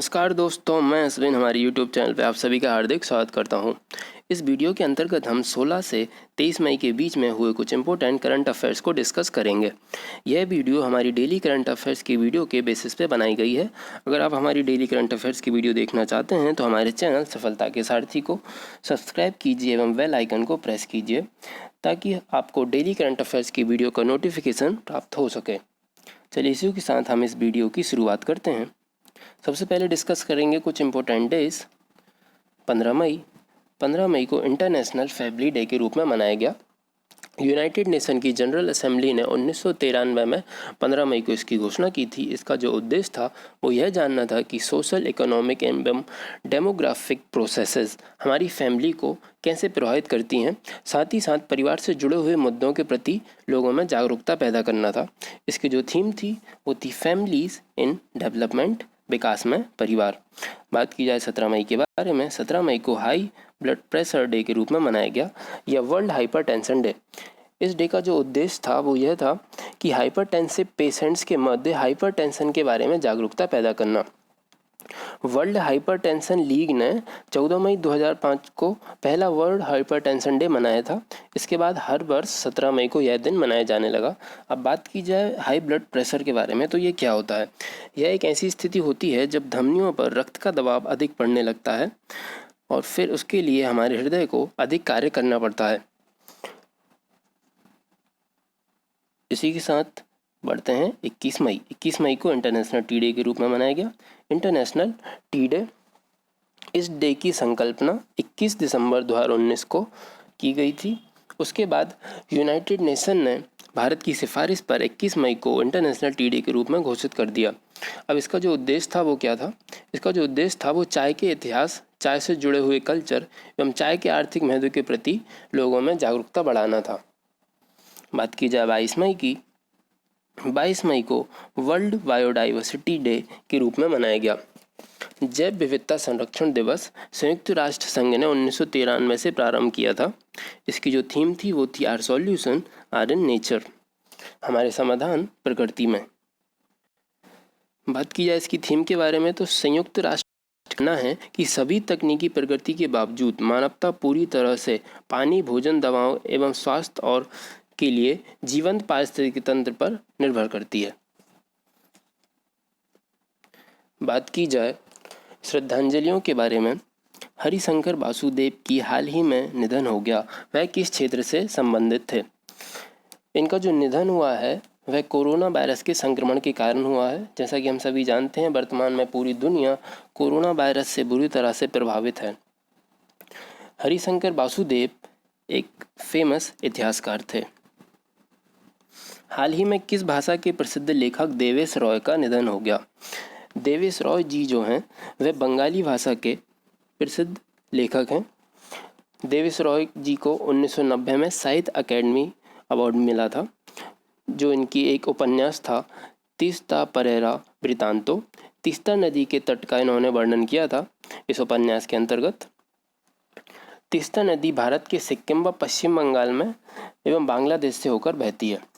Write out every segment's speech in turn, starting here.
नमस्कार दोस्तों, मैं अश्विन हमारे YouTube चैनल पे आप सभी का हार्दिक स्वागत करता हूं। इस वीडियो के अंतर्गत हम 16 से 23 मई के बीच में हुए कुछ इंपॉर्टेंट करंट अफेयर्स को डिस्कस करेंगे। यह वीडियो हमारी डेली करंट अफेयर्स की वीडियो के बेसिस पे बनाई गई है। अगर आप हमारी डेली करंट अफेयर्स की वीडियो देखना चाहते हैं तो हमारे चैनल सफलता के सारथी को सब्सक्राइब कीजिए एवं बेल आइकन को प्रेस कीजिए ताकि आपको डेली करंट अफेयर्स की वीडियो का नोटिफिकेशन प्राप्त हो सके। चलिए इसी के साथ हम इस वीडियो की शुरुआत करते हैं। सबसे पहले डिस्कस करेंगे कुछ इंपॉर्टेंट डेज। 15 मई को इंटरनेशनल फैमिली डे के रूप में मनाया गया। यूनाइटेड नेशन की जनरल असेंबली ने 1993 में 15 मई को इसकी घोषणा की थी। इसका जो उद्देश्य था वो यह जानना था कि सोशल, इकोनॉमिक एवं डेमोग्राफिक प्रोसेसेस हमारी फैमिली को कैसे प्रभावित करती हैं, साथ ही साथ परिवार से जुड़े हुए मुद्दों के प्रति लोगों में जागरूकता पैदा करना था। इसकी जो थीम थी वो थी फैमिलीज इन डेवलपमेंट, विकास में परिवार। बात की जाए 17 मई के बारे में, 17 मई को हाई ब्लड प्रेशर डे के रूप में मनाया गया या वर्ल्ड हाइपरटेंशन डे। इस डे का जो उद्देश्य था वो यह था कि हाइपरटेंसिव पेशेंट्स के मध्य हाइपरटेंशन के बारे में जागरूकता पैदा करना। वर्ल्ड हाइपरटेंशन लीग ने 14 मई 2005 को पहला वर्ल्ड हाइपरटेंशन डे मनाया था। इसके बाद हर वर्ष 17 मई को यह दिन मनाया जाने लगा। अब बात की जाए हाई ब्लड प्रेशर के बारे में तो ये क्या होता है। यह एक ऐसी स्थिति होती है जब धमनियों पर रक्त का दबाव अधिक पड़ने लगता है और फिर उसके लिए हमारे हृदय को अधिक कार्य करना पड़ता है। इसी के साथ बढ़ते हैं 21 मई को इंटरनेशनल टी डे के रूप में मनाया गया। इंटरनेशनल टी डे, इस डे की संकल्पना 21 दिसंबर 2019 को की गई थी। उसके बाद यूनाइटेड नेशन ने भारत की सिफारिश पर 21 मई को इंटरनेशनल टी डे के रूप में घोषित कर दिया। अब इसका जो उद्देश्य था वो क्या था। इसका जो उद्देश्य था वो चाय के इतिहास, चाय से जुड़े हुए कल्चर एवं चाय के आर्थिक महत्व के प्रति लोगों में जागरूकता बढ़ाना था। बात की जाए 22 मई को वर्ल्ड बायोडाइवर्सिटी डे के रूप में मनाया गया। जैव विविधता संरक्षण दिवस संयुक्त राष्ट्र संघ ने 1993 से प्रारंभ किया था। इसकी जो थीम थी वो थी our solution are in nature, हमारे समाधान प्रकृति में। बात की जाए इसकी थीम के बारे में तो संयुक्त राष्ट्र कहना है कि सभी तकनीकी प्रगति के बावजूद मानवता पूरी तरह से पानी, भोजन, दवाओं एवं स्वास्थ्य और के लिए जीवंत पारिस्थितिकी तंत्र पर निर्भर करती है। बात की जाए श्रद्धांजलियों के बारे में, हरिशंकर वासुदेव की हाल ही में निधन हो गया। वह किस क्षेत्र से संबंधित थे। इनका जो निधन हुआ है वह कोरोना वायरस के संक्रमण के कारण हुआ है। जैसा कि हम सभी जानते हैं वर्तमान में पूरी दुनिया कोरोना वायरस से बुरी तरह से प्रभावित है। हरिशंकर वासुदेव एक फेमस इतिहासकार थे। हाल ही में किस भाषा के प्रसिद्ध लेखक देवेश रॉय का निधन हो गया। देवेश रॉय जी जो हैं वह बंगाली भाषा के प्रसिद्ध लेखक हैं। देवेश रॉय जी को 1990 में साहित्य अकेडमी अवार्ड मिला था। जो इनकी एक उपन्यास था तीस्ता परेरा वृतांतो, तीस्ता नदी के तट का इन्होंने वर्णन किया था इस उपन्यास के अंतर्गत। तीस्ता नदी भारत के सिक्किम व पश्चिम बंगाल में एवं बांग्लादेश से होकर बहती है।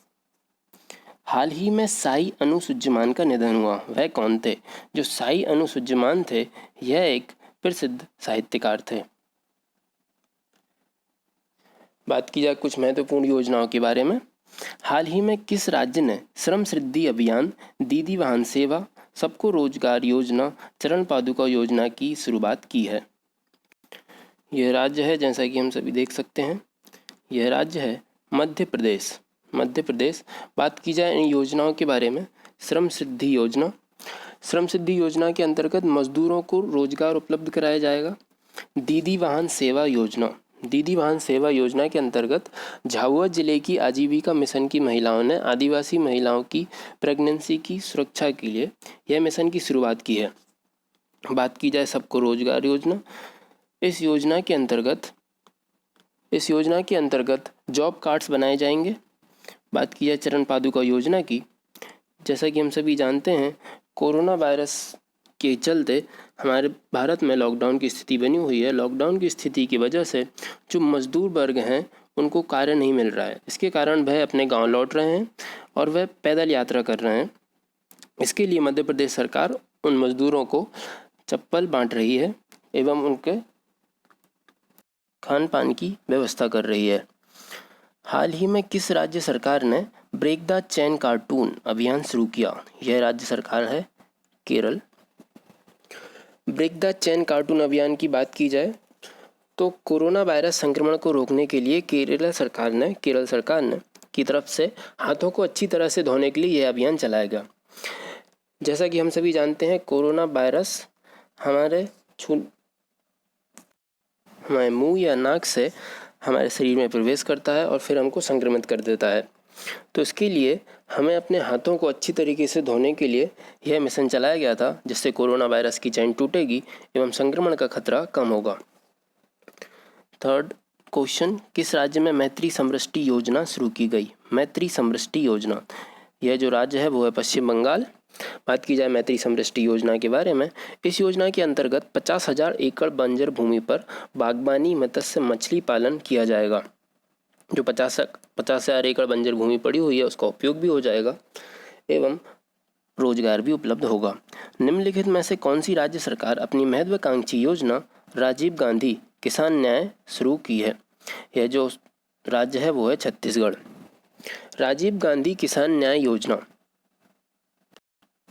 हाल ही में साई अनुसुज्जमान का निधन हुआ। वह कौन थे। जो साई अनुसुज्जमान थे यह एक प्रसिद्ध साहित्यकार थे। बात की जाए कुछ महत्वपूर्ण योजनाओं के बारे में, हाल ही में किस राज्य ने श्रम सिद्धि अभियान, दीदी वाहन सेवा, सबको रोजगार योजना, चरण पादुका योजना की शुरुआत की है। यह राज्य है, जैसा कि हम सभी देख सकते हैं, यह राज्य है मध्य प्रदेश। बात की जाए इन योजनाओं के बारे में, श्रम सिद्धि योजना के अंतर्गत मजदूरों को रोजगार उपलब्ध कराया जाएगा। दीदी वाहन सेवा योजना के अंतर्गत झाबुआ जिले की आजीविका मिशन की महिलाओं ने आदिवासी महिलाओं की प्रेगनेंसी की सुरक्षा के लिए यह मिशन की शुरुआत की है। बात की जाए सबको रोजगार योजना, इस योजना के अंतर्गत जॉब कार्ड्स बनाए जाएंगे। बात की जाए चरण पादुका योजना की, जैसा कि हम सभी जानते हैं कोरोना वायरस के चलते हमारे भारत में लॉकडाउन की स्थिति बनी हुई है। लॉकडाउन की स्थिति की वजह से जो मजदूर वर्ग हैं उनको कार्य नहीं मिल रहा है। इसके कारण वह अपने गांव लौट रहे हैं और वह पैदल यात्रा कर रहे हैं। इसके लिए मध्य प्रदेश सरकार उन मजदूरों को चप्पल बांट रही है एवं उनके खान पान की व्यवस्था कर रही है। हाल ही में किस राज्य सरकार ने ब्रेक द चेन कार्टून अभियान शुरू किया? यह राज्य सरकार है Kerala. Break the chain cartoon अभियान की बात की जाए तो कोरोना वायरस संक्रमण को रोकने के लिए केरल सरकार ने की तरफ से हाथों को अच्छी तरह से धोने के लिए यह अभियान चलाया गया। जैसा कि हम सभी जानते हैं, कोरोना वायरस हमारे मुंह या नाक से हमारे शरीर में प्रवेश करता है और फिर हमको संक्रमित कर देता है। तो इसके लिए हमें अपने हाथों को अच्छी तरीके से धोने के लिए यह मिशन चलाया गया था, जिससे कोरोना वायरस की चेन टूटेगी एवं संक्रमण का खतरा कम होगा। थर्ड क्वेश्चन, किस राज्य में मैत्री समृष्टि योजना शुरू की गई? मैत्री समृष्टि योजना, यह जो राज्य है वो है पश्चिम बंगाल। बात की जाए मैत्री समृष्टि योजना के बारे में, इस योजना के अंतर्गत 50,000 एकड़ बंजर भूमि पर बागबानी, मत्स्य, मछली पालन किया जाएगा। जो 50,000 एकड़ बंजर भूमि पड़ी हुई है उसका उपयोग भी हो जाएगा एवं रोजगार भी उपलब्ध होगा। निम्नलिखित में से कौन सी राज्य सरकार अपनी महत्वाकांक्षी योजना राजीव गांधी किसान न्याय शुरू की है? यह जो राज्य है वो है छत्तीसगढ़। राजीव गांधी किसान न्याय योजना,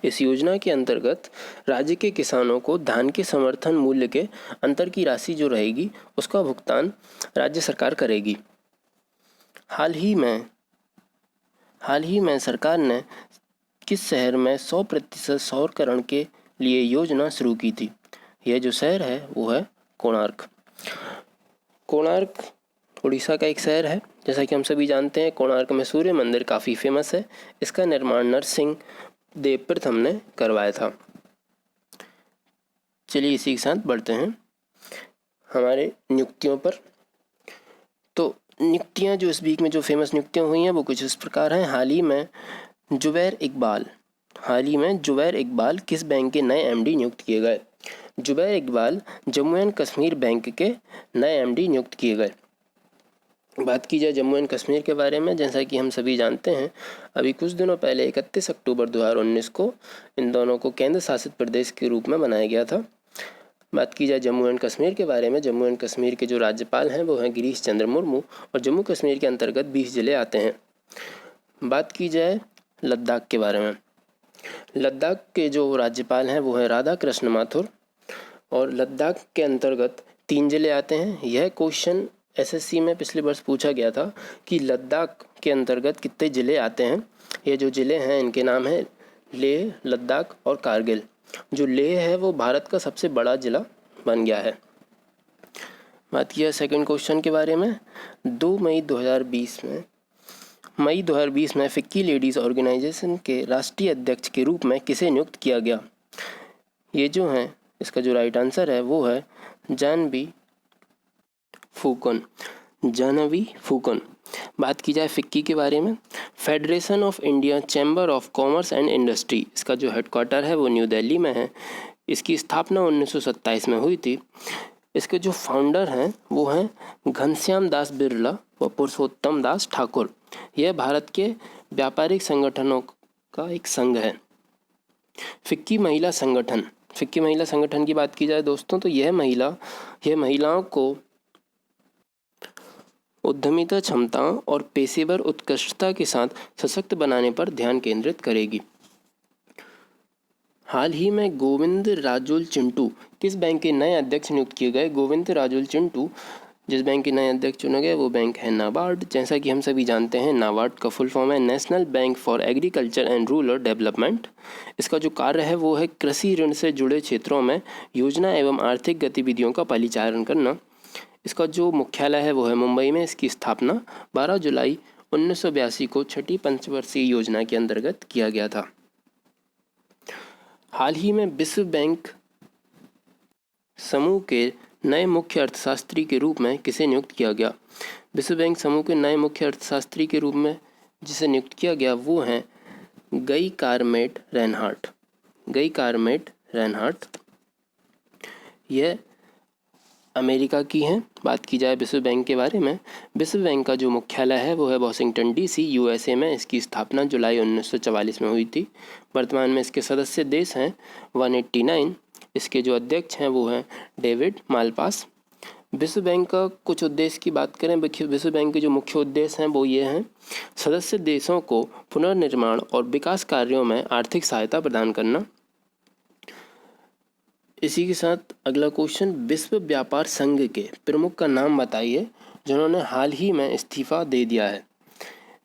इस योजना के अंतर्गत राज्य के किसानों को धान के समर्थन मूल्य के अंतर की राशि जो रहेगी उसका भुगतान राज्य सरकार करेगी। हाल ही में सरकार ने किस शहर में 100% सौरकरण के लिए योजना शुरू की थी? यह जो शहर है वो है कोणार्क। कोणार्क उड़ीसा का एक शहर है। जैसा कि हम सभी जानते हैं, कोणार्क में सूर्य मंदिर काफ़ी फेमस है। इसका निर्माण नरसिंह देव प्रथम ने करवाया था। चलिए इसी के साथ बढ़ते हैं हमारे नियुक्तियों पर। तो नियुक्तियां जो इस वीक में जो फेमस नियुक्तियां हुई हैं वो कुछ इस प्रकार हैं। हाल ही में जुबैर इकबाल किस बैंक के नए एमडी नियुक्त किए गए? जुबैर इकबाल जम्मू एंड कश्मीर बैंक के नए एमडी नियुक्त किए गए। बात की जाए जम्मू एंड कश्मीर के बारे में, जैसा कि हम सभी जानते हैं, अभी कुछ दिनों पहले 31 अक्टूबर 2019 को इन दोनों को केंद्र शासित प्रदेश के रूप में बनाया गया था। बात की जाए जम्मू एंड कश्मीर के बारे में, जम्मू एंड कश्मीर के जो राज्यपाल हैं वो हैं गिरीश चंद्र मुर्मू और जम्मू कश्मीर के अंतर्गत 20 जिले आते हैं। बात की जाए लद्दाख के बारे में, लद्दाख के जो राज्यपाल हैं वो हैं राधा कृष्ण माथुर और लद्दाख के अंतर्गत 3 जिले आते हैं। यह क्वेश्चन एसएससी में पिछले वर्ष पूछा गया था कि लद्दाख के अंतर्गत कितने ज़िले आते हैं। ये जो ज़िले हैं इनके नाम हैं लेह, लद्दाख और कारगिल। जो लेह है वो भारत का सबसे बड़ा ज़िला बन गया है। बात किया सेकंड क्वेश्चन के बारे में, 2 मई 2020 में फिक्की लेडीज़ ऑर्गेनाइजेशन के राष्ट्रीय अध्यक्ष के रूप में किसे नियुक्त किया गया? ये जो है इसका जो राइट आंसर है वो है जानवी फूकन। बात की जाए फिक्की के बारे में, federation of India chamber of commerce and industry, इसका जो हेडक्वार्टर है वो न्यू दिल्ली में है। इसकी स्थापना 1927 में हुई थी। इसके जो फाउंडर हैं वो हैं घनश्याम दास बिरला व पुरुषोत्तम दास ठाकुर। यह भारत के व्यापारिक संगठनों का एक संघ है। फिक्की महिला संगठन की बात की जाए दोस्तों, तो यह महिलाओं को उद्यमिता क्षमताओं और पेशेवर उत्कृष्टता के साथ सशक्त बनाने पर ध्यान केंद्रित करेगी। हाल ही में गोविंद राजुल चिंटू किस बैंक के नए अध्यक्ष नियुक्त किए गए? गोविंद राजुल चिंटू जिस बैंक के नए अध्यक्ष चुने गए वो बैंक है नाबार्ड। जैसा कि हम सभी जानते हैं, नाबार्ड का फुल फॉर्म है national bank for agriculture and rural development. इसका जो कार्य है वो है कृषि ऋण से जुड़े क्षेत्रों में योजना एवं आर्थिक गतिविधियों का परिचालन करना। इसका जो मुख्यालय है वो है मुंबई में। इसकी स्थापना 12 जुलाई 1982 को छठी पंचवर्षीय योजना के अंतर्गत किया गया था। हाल ही में विश्व बैंक समूह के नए मुख्य अर्थशास्त्री के रूप में किसे नियुक्त किया गया? विश्व बैंक समूह के नए मुख्य अर्थशास्त्री के रूप में जिसे नियुक्त किया गया वो हैं गई कारमेट रेनहार्ट। यह अमेरिका की हैं। बात की जाए विश्व बैंक के बारे में, विश्व बैंक का जो मुख्यालय है वो है वॉशिंगटन डीसी यूएसए में। इसकी स्थापना जुलाई 1944 में हुई थी। वर्तमान में इसके सदस्य देश हैं 189 इसके जो अध्यक्ष हैं वो हैं डेविड मालपास। विश्व बैंक का कुछ उद्देश्य की बात करें, विश्व बैंक के जो मुख्य उद्देश्य हैं वो ये हैं: सदस्य देशों को पुनर्निर्माण और विकास कार्यों में आर्थिक सहायता प्रदान करना। इसी के साथ अगला क्वेश्चन, विश्व व्यापार संघ के प्रमुख का नाम बताइए जिन्होंने हाल ही में इस्तीफा दे दिया है।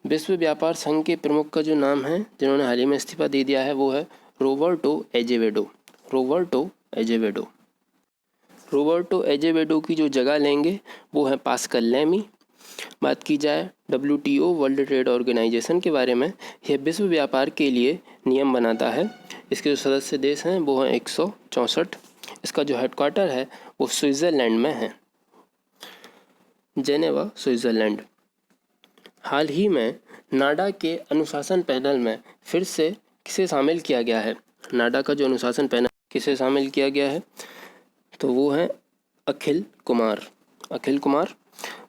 विश्व व्यापार संघ के प्रमुख का जो नाम है जिन्होंने हाल ही में इस्तीफा दे दिया है वो है रॉबर्टो एजेवेडो। रॉबर्टो एजेवेडो। रॉबर्टो एजेवेडो की जो जगह लेंगे वो है पास्कल लेमी। बात की जाए WTO वर्ल्ड ट्रेड ऑर्गेनाइजेशन के बारे में, यह विश्व व्यापार के लिए नियम बनाता है। इसके जो सदस्य देश हैं वो हैं 164। इसका जो हेडक्वार्टर है वो स्विट्ज़रलैंड में है, जेनेवा, स्विट्ज़रलैंड। हाल ही में नाडा के अनुशासन पैनल में फिर से किसे शामिल किया गया है? नाडा का जो अनुशासन पैनल किसे शामिल किया गया है तो वो है अखिल कुमार। अखिल कुमार।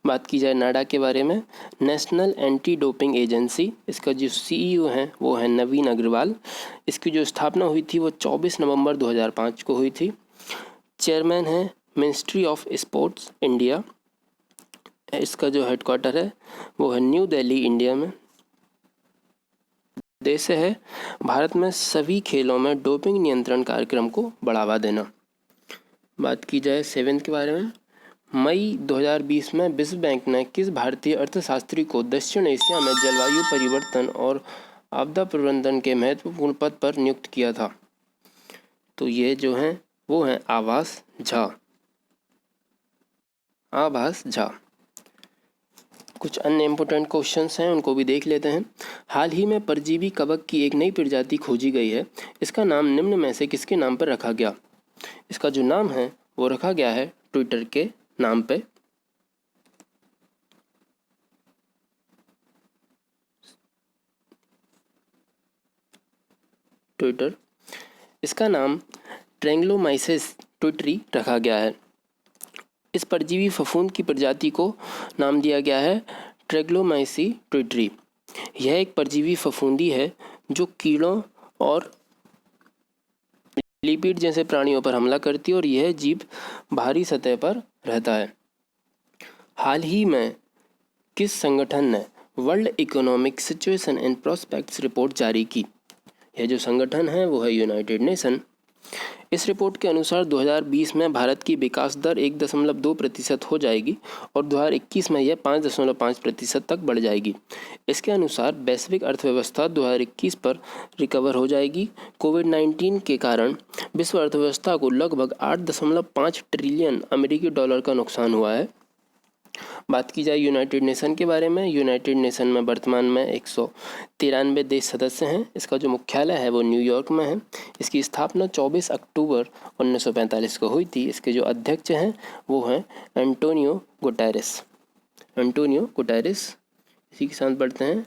बात की जाए नाडा के बारे में, नेशनल एंटी डोपिंग एजेंसी, इसका जो CEO हैं वो है नवीन अग्रवाल। इसकी जो स्थापना हुई थी वो 24 नवंबर 2005 को हुई थी। चेयरमैन है मिनिस्ट्री ऑफ स्पोर्ट्स इंडिया। इसका जो हेडक्वार्टर है वो है न्यू दिल्ली, इंडिया में। उद्देश्य है भारत में सभी खेलों में डोपिंग नियंत्रण कार्यक्रम को बढ़ावा देना। बात की जाए 7 के बारे में, मई 2020 में विश्व बैंक ने किस भारतीय अर्थशास्त्री को दक्षिण एशिया में जलवायु परिवर्तन और आपदा प्रबंधन के महत्वपूर्ण पद पर नियुक्त किया था? तो ये जो हैं वो हैं आभास झा। आभास झा। कुछ अन्य इम्पोर्टेंट क्वेश्चंस हैं, उनको भी देख लेते हैं। हाल ही में परजीवी कवक की एक नई प्रजाति खोजी गई है, इसका नाम निम्न में से किसके नाम पर रखा गया? इसका जो नाम है वो रखा गया है ट्विटर के नाम पे। ट्विटर। इसका नाम ट्रेंग्लोमाइसिस ट्विटरी रखा गया है। इस परजीवी फफूंद की प्रजाति को नाम दिया गया है ट्रेग्लोमाइसी ट्विटरी। यह एक परजीवी फफूंदी है जो कीड़ों और लिपिड जैसे प्राणियों पर हमला करती है और यह जीव बाहरी सतह पर रहता है। हाल ही में किस संगठन ने world economic situation and prospects report जारी की? यह जो संगठन है वो है यूनाइटेड नेशन। इस रिपोर्ट के अनुसार 2020 में भारत की विकास दर 1.2% हो जाएगी और 2021 में यह 5.5% तक बढ़ जाएगी। इसके अनुसार वैश्विक अर्थव्यवस्था 2021 पर रिकवर हो जाएगी। कोविड-19 के कारण विश्व अर्थव्यवस्था को लगभग 8.5 ट्रिलियन अमेरिकी डॉलर का नुकसान हुआ है। बात की जाए यूनाइटेड नेशन के बारे में, यूनाइटेड नेशन में वर्तमान में 193 देश सदस्य हैं। इसका जो मुख्यालय है वो न्यूयॉर्क में है। इसकी स्थापना 24 अक्टूबर 1945 को हुई थी। इसके जो अध्यक्ष हैं वो हैं एंटोनियो गुटेरेस। Antonio Guterres. इसी के साथ बढ़ते हैं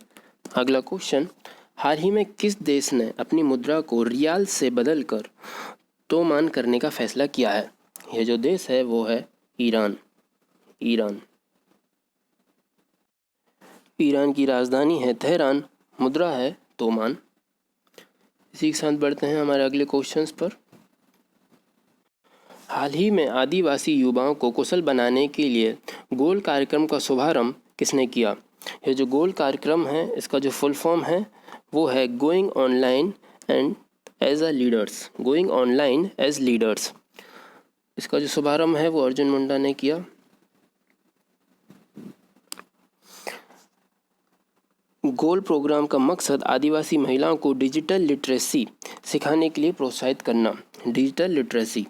अगला क्वेश्चन, हाल ही में किस देश ने अपनी मुद्रा को रियाल से बदलकर तोमान करने का फैसला किया है? यह जो देश है वो है ईरान। ईरान। ईरान की राजधानी है तेहरान, मुद्रा है तोमान। इसी के साथ बढ़ते हैं हमारे अगले क्वेश्चंस पर। हाल ही में आदिवासी युवाओं को कुशल बनाने के लिए गोल कार्यक्रम का शुभारंभ किसने किया? यह जो गोल कार्यक्रम है इसका जो फुल फॉर्म है वो है going online and as a leaders. Going online as leaders. इसका जो शुभारंभ है वो अर्जुन मुंडा ने किया। गोल प्रोग्राम का मकसद आदिवासी महिलाओं को डिजिटल लिटरेसी सिखाने के लिए प्रोत्साहित करना। Digital literacy.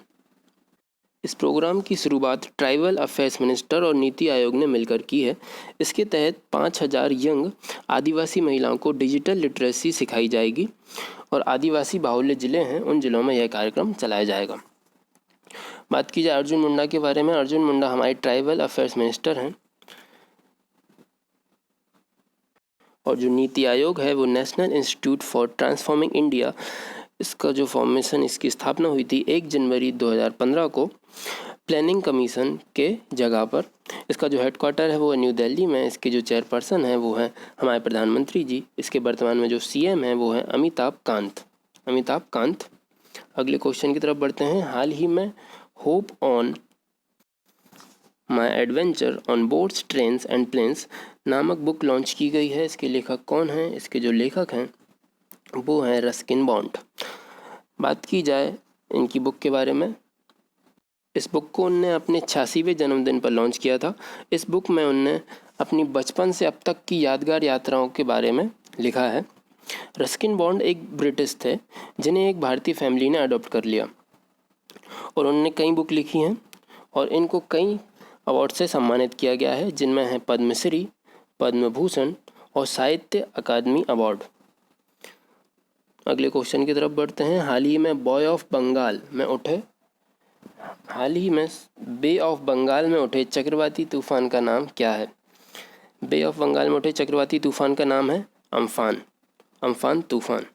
इस प्रोग्राम की शुरुआत ट्राइबल अफेयर्स मिनिस्टर और नीति आयोग ने मिलकर की है। इसके तहत 5000 यंग आदिवासी महिलाओं को डिजिटल लिटरेसी सिखाई जाएगी और आदिवासी बाहुल्य जिले हैं उन जिलों में यह कार्यक्रम चलाया जाएगा। बात की जाए अर्जुन मुंडा के बारे में, अर्जुन मुंडा हमारे ट्राइबल अफेयर्स मिनिस्टर हैं और जो नीति आयोग है वो national institute for transforming India, इसका जो फॉर्मेशन, इसकी स्थापना हुई थी 1 जनवरी 2015 को प्लानिंग कमीशन के जगह पर। इसका जो हेडक्वार्टर है वो न्यू दिल्ली में। इसके जो चेयरपर्सन है वो है हमारे प्रधानमंत्री जी। इसके वर्तमान में जो CM है वो है अमिताभ कांत। अमिताभ कांत। अगले क्वेश्चन की तरफ बढ़ते हैं। हाल ही में hop on my adventure on boats trains and planes नामक बुक लॉन्च की गई है। इसके लेखक कौन हैं? इसके जो लेखक हैं वो हैं रस्किन बॉन्ड। बात की जाए इनकी बुक के बारे में, इस बुक को उनने अपने 86वें जन्मदिन पर लॉन्च किया था। इस बुक में उनने अपनी बचपन से अब तक की यादगार यात्राओं के बारे में लिखा है। रस्किन बॉन्ड एक ब्रिटिश थे जिन्हें एक भारतीय फैमिली ने अडॉप्ट कर लिया और उन्होंने कई बुक लिखी हैं और इनको कई अवार्ड से सम्मानित किया गया है, जिनमें है पद्मश्री, पद्म भूषण और साहित्य अकादमी अवार्ड। अगले क्वेश्चन की तरफ बढ़ते हैं। हाल ही में बे ऑफ बंगाल में उठे चक्रवाती तूफान का नाम क्या है? बे ऑफ बंगाल में उठे चक्रवाती तूफान का नाम है अम्फान तूफान।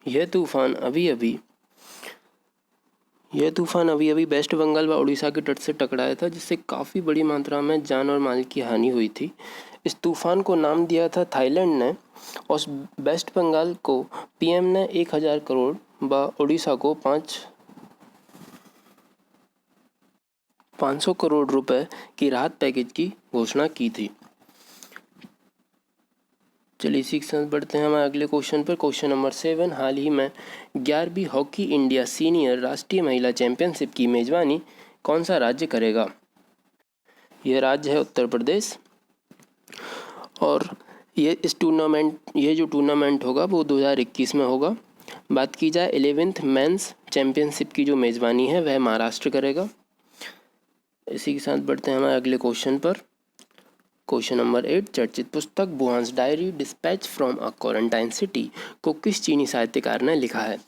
यह तूफान अभी अभी वेस्ट बंगाल व उड़ीसा के तट से टकराया था, जिससे काफ़ी बड़ी मात्रा में जान और माल की हानि हुई थी। इस तूफान को नाम दिया था थाईलैंड ने और वेस्ट बंगाल को पीएम ने 1000 करोड़ व उड़ीसा को 500 करोड़ रुपए की राहत पैकेज की घोषणा की थी। चलिए इसी के साथ बढ़ते हैं हमारे अगले क्वेश्चन पर। Question number 7। हाल ही में 11वीं हॉकी इंडिया सीनियर राष्ट्रीय महिला चैंपियनशिप की मेजबानी कौन सा राज्य करेगा? यह राज्य है उत्तर प्रदेश और ये जो टूर्नामेंट होगा वो 2021 में होगा। बात की जाए 11th मेंस चैंपियनशिप की जो मेज़बानी है वह महाराष्ट्र करेगा। इसी के साथ बढ़ते हैं हमारे अगले क्वेश्चन पर। Question number 8। चर्चित पुस्तक Wuhan's diary dispatch from a quarantine city को किस चीनी साहित्यकार ने लिखा है?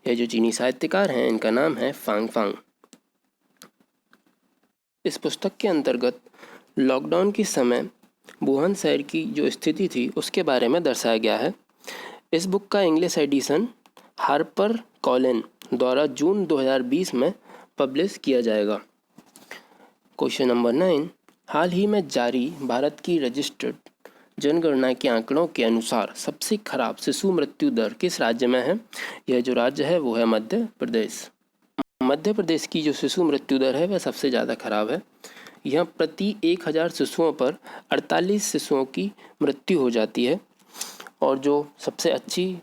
यह जो चीनी साहित्यकार हैं इनका नाम है फांग फांग। इस पुस्तक के अंतर्गत लॉकडाउन के समय वुहान शहर की जो स्थिति थी उसके बारे में दर्शाया गया है। इस बुक का इंग्लिश एडिशन हार्पर कॉलिन द्वारा जून 2020 में पब्लिश किया जाएगा। Question number 9। हाल ही में जारी भारत की रजिस्टर्ड जनगणना के आंकड़ों के अनुसार सबसे खराब शिशु मृत्यु दर किस राज्य में है? यह जो राज्य है वो है मध्य प्रदेश। मध्य प्रदेश की जो शिशु मृत्यु दर है वह सबसे ज़्यादा खराब है। यहाँ प्रति 1000 शिशुओं पर 48 शिशुओं की मृत्यु हो जाती है और जो सबसे अच्छी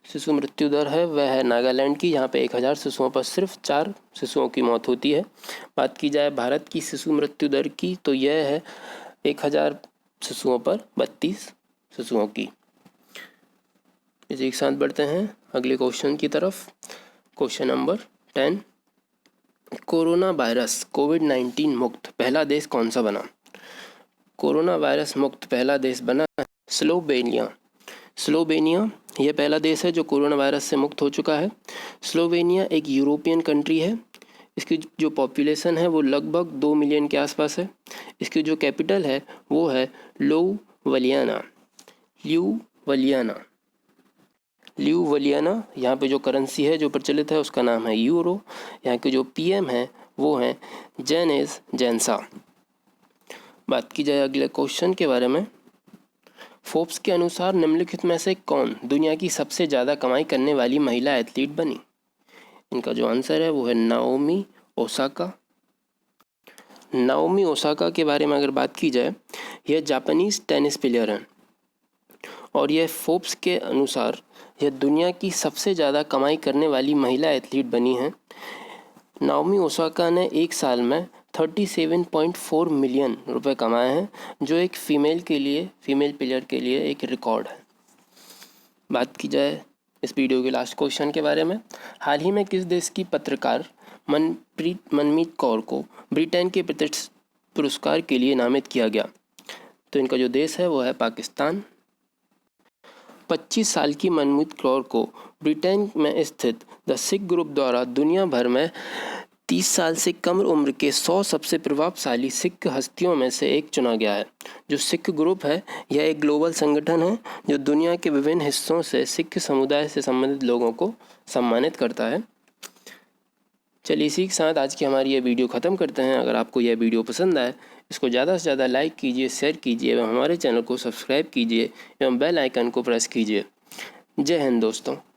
शिशु मृत्यु दर है वह है नागालैंड की। यहाँ पे 1000 शिशुओं पर सिर्फ 4 शिशुओं की मौत होती है। बात की जाए भारत की शिशु मृत्यु दर की तो यह है 1000 शिशुओं पर 32 शिशुओं की। इसी के साथ बढ़ते हैं अगले क्वेश्चन की तरफ। Question number 10। कोरोना वायरस कोविड-19 मुक्त पहला देश कौन सा बना? कोरोना वायरस मुक्त पहला देश बना स्लोवेनिया यह पहला देश है जो कोरोना वायरस से मुक्त हो चुका है। स्लोवेनिया एक यूरोपियन कंट्री है। इसकी जो पॉपुलेशन है वो लगभग 2 मिलियन के आसपास है। इसकी जो कैपिटल है वो है ल्यूवलियाना। यहाँ पे जो करेंसी है जो प्रचलित है उसका नाम है यूरो। यहाँ के जो पीएम है वो हैं जेनेस जेंसा। बात की जाए अगले क्वेश्चन के बारे में। फोर्ब्स के अनुसार निम्नलिखित में से कौन दुनिया की सबसे ज़्यादा कमाई करने वाली महिला एथलीट बनी? इनका जो आंसर है वो है नाओमी ओसाका के बारे में अगर बात की जाए, यह जापानीज टेनिस प्लेयर हैं और यह फोर्ब्स के अनुसार यह दुनिया की सबसे ज़्यादा कमाई करने वाली महिला एथलीट बनी हैं। नाओमी ओसाका ने एक साल में 37.4 मिलियन रुपए कमाए हैं, जो एक फीमेल प्लेयर के लिए एक रिकॉर्ड है। बात की जाए इस वीडियो के लास्ट क्वेश्चन के बारे में। हाल ही में किस देश की पत्रकार मनमीत कौर को ब्रिटेन के प्रतिष्ठित पुरस्कार के लिए नामित किया गया? तो इनका जो देश है वो है पाकिस्तान। 25 साल की मनमीत कौर को ब्रिटेन में स्थित द सिख ग्रुप द्वारा दुनिया भर में 30 साल से कम उम्र के 100 सबसे प्रभावशाली सिख हस्तियों में से एक चुना गया है। जो सिख ग्रुप है यह एक ग्लोबल संगठन है जो दुनिया के विभिन्न हिस्सों से सिख समुदाय से संबंधित लोगों को सम्मानित करता है। चलिए इसी के साथ आज की हमारी ये वीडियो ख़त्म करते हैं। अगर आपको यह वीडियो पसंद आए इसको ज़्यादा से ज़्यादा लाइक कीजिए, शेयर कीजिए एवं हमारे चैनल को सब्सक्राइब कीजिए एवं बेल आइकन को प्रेस कीजिए। जय हिंद दोस्तों।